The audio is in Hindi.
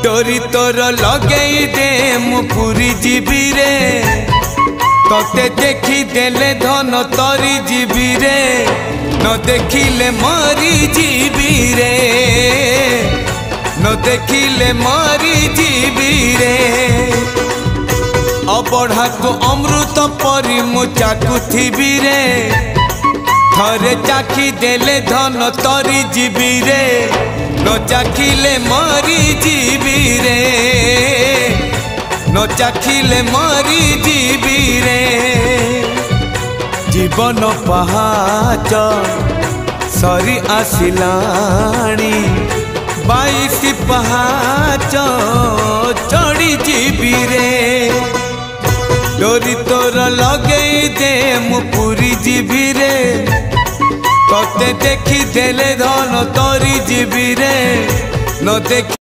डोरी तोर लगे दे मु पूरी जीवी रे तोते देखी देले धन तरी जीवी रे न देखिले मरी जीवी रे न देखिले मरी जीवी रे अबढ़ा को अमृत परी मु चाकुथिबी रे थरे चाखी देले धन तरी जीवी रे न चाखिले मरी जीवी रे न चाखिले मरी जीवी रे जीवन पहाच सरी आसिलाणी 22 पहाच चढ़ी जीवी रे डोरी तोर लगे दे मु पूरी जीवी रे तोते देखी देले धन तरी जीवी रे न देखी